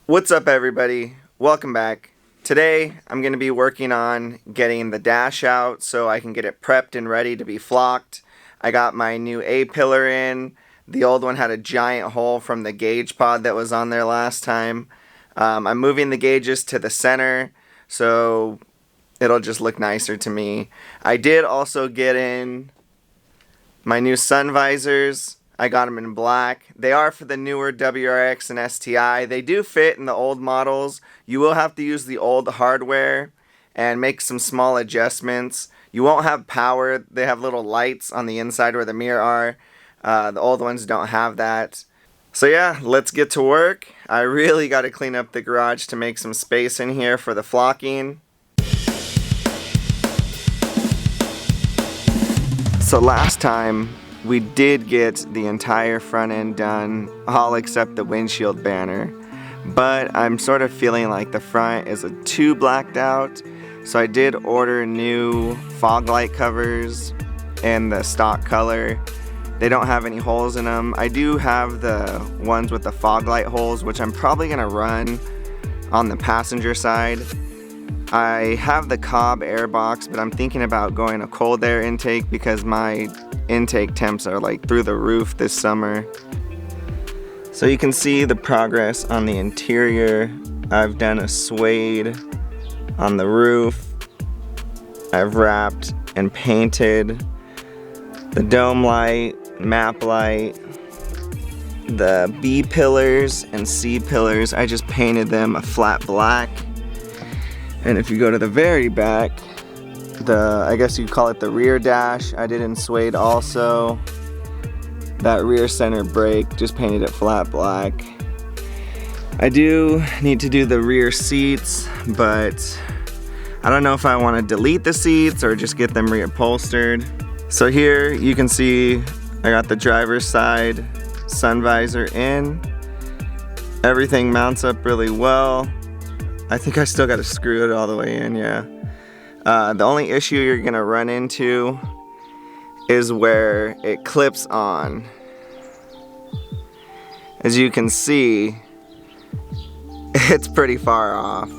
What's up, everybody? Welcome back. Today I'm going to be working on getting the dash out so I can get it prepped and ready to be flocked. I got my new A-pillar in. The old one had a giant hole from the gauge pod that was on there last time. I'm moving the gauges to the center so it'll just look nicer to me. I did also get in my new sun visors. I got them in black. They are for the newer WRX and STI. They do fit in the old models. You will have to use the old hardware and make some small adjustments. You won't have power. They have little lights on the inside where the mirror are. The old ones don't have that. So yeah, let's get to work. I really got to clean up the garage to make some space in here for the flocking. So last time, we did get the entire front end done, all except the windshield banner. But I'm sort of feeling like the front is too blacked out. So I did order new fog light covers in the stock color. They don't have any holes in them. I do have the ones with the fog light holes, which I'm probably gonna run on the passenger side. I have the Cobb air box, but I'm thinking about going a cold air intake because my intake temps are like through the roof this summer. So you can see the progress on the interior. I've done a suede on the roof. I've wrapped and painted the dome light, map light, the B pillars and C pillars. I just painted them a flat black. And if you go to the very back, I guess you'd call it the rear dash, I did in suede also. That rear center brake, just painted it flat black. I do need to do the rear seats, but I don't know if I want to delete the seats or just get them reupholstered. So here you can see I got the driver's side sun visor in. Everything mounts up really well. I think I still got to screw it all the way in, yeah. The only issue you're gonna run into is where it clips on. As you can see, it's pretty far off.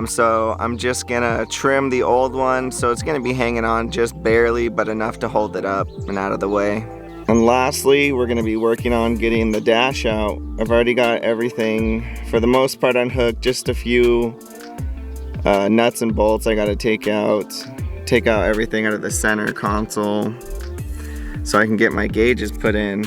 So I'm just gonna trim the old one, so it's gonna be hanging on just barely, but enough to hold it up and out of the way. And lastly, we're gonna be working on getting the dash out. I've already got everything, for the most part, unhooked, just a few nuts and bolts I gotta take out everything out of the center console so I can get my gauges put in.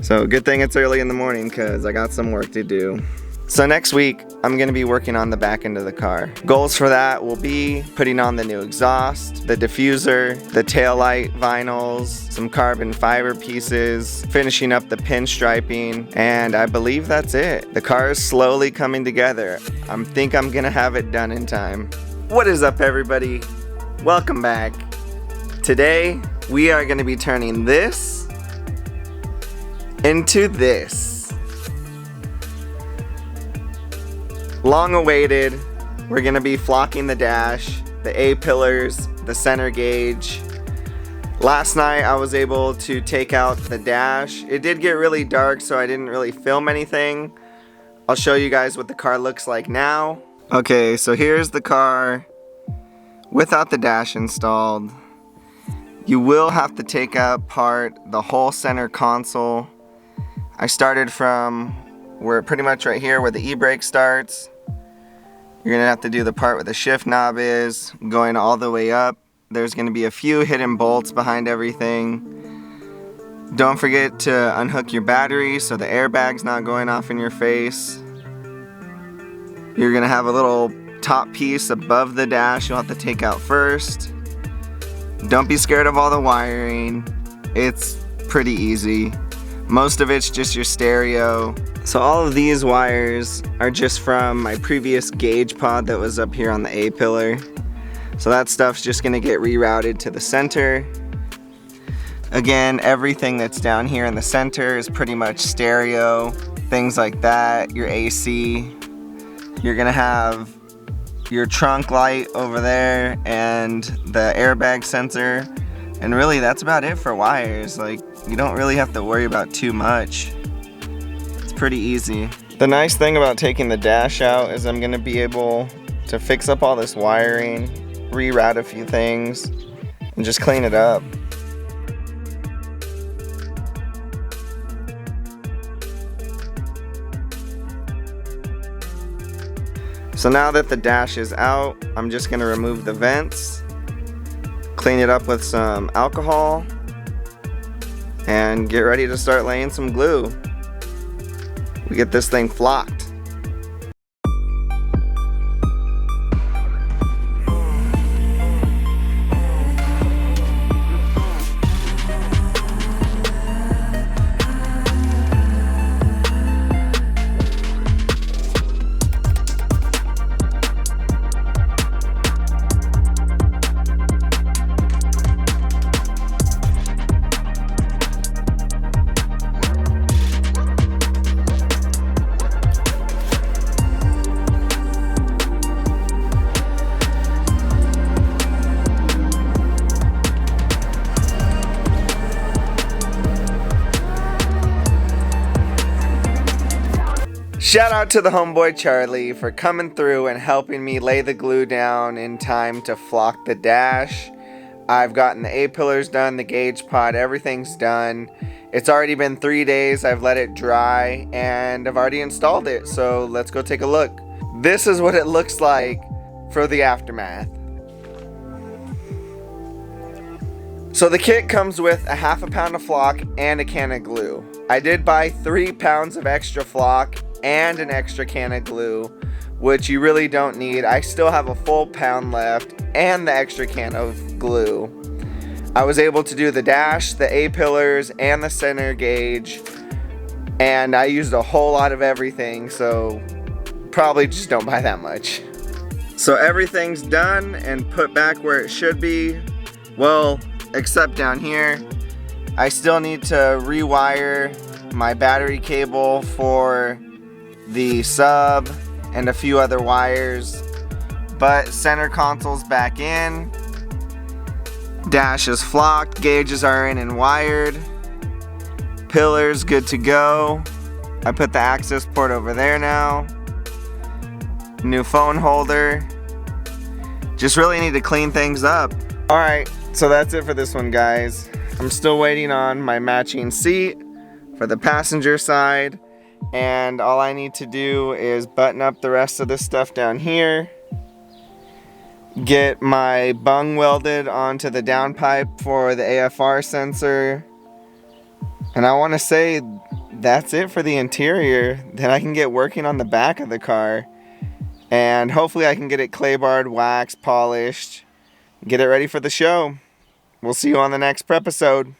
So good thing it's early in the morning because I got some work to do. So next week I'm gonna be working on the back end of the car. Goals for that will be putting on the new exhaust, the diffuser, the taillight vinyls, some carbon fiber pieces, finishing up the pinstriping, and I believe that's it. The car is slowly coming together. I think I'm gonna have it done in time. What is up, everybody? Welcome back. Today we are gonna be turning this into this. Long awaited. We're gonna be flocking the dash, the A-pillars, the center gauge. Last night I was able to take out the dash. It did get really dark, so I didn't really film anything. I'll show you guys what the car looks like now. Okay, so here's the car without the dash installed. You will have to take apart the whole center console. I started from we're pretty much right here where the e-brake starts. You're gonna have to do the part where the shift knob is, going all the way up. There's gonna be a few hidden bolts behind everything. Don't forget to unhook your battery so the airbag's not going off in your face. You're gonna have a little top piece above the dash you'll have to take out first. Don't be scared of all the wiring. It's pretty easy. Most of it's just your stereo. So all of these wires are just from my previous gauge pod that was up here on the A-pillar. So that stuff's just gonna get rerouted to the center. Again, everything that's down here in the center is pretty much stereo, things like that, your AC. You're gonna have your trunk light over there and the airbag sensor. And really that's about it for wires. Like, you don't really have to worry about too much. pretty easy. The nice thing about taking the dash out is I'm gonna be able to fix up all this wiring, reroute a few things, and just clean it up. So now that the dash is out, I'm just gonna remove the vents, clean it up with some alcohol, and get ready to start laying some glue. We get this thing flocked. Shout out to the homeboy Charlie for coming through and helping me lay the glue down in time to flock the dash. I've gotten the A-pillars done, the gauge pod, everything's done. It's already been 3 days, I've let it dry, and I've already installed it, so let's go take a look. This is what it looks like for the aftermath. So the kit comes with a ½ pound of flock and a can of glue. I did buy 3 pounds of extra flock and an extra can of glue, which you really don't need. I still have a full pound left and the extra can of glue. I was able to do the dash, the A-pillars, and the center gauge, and I used a whole lot of everything, so probably just don't buy that much. So everything's done and put back where it should be. Well, except down here. I still need to rewire my battery cable for the sub and a few other wires, but center console's back in, dash is flocked, gauges are in and wired, pillars good to go. I put the access port over there now, new phone holder. Just really need to clean things up. Alright, so that's it for this one, guys. I'm still waiting on my matching seat for the passenger side, and all I need to do is button up the rest of this stuff down here, get my bung welded onto the downpipe for the AFR sensor, and I want to say that's it for the interior. Then I can get working on the back of the car, and hopefully I can get it clay barred, waxed, polished, get it ready for the show. We'll see you on the next Prepisode.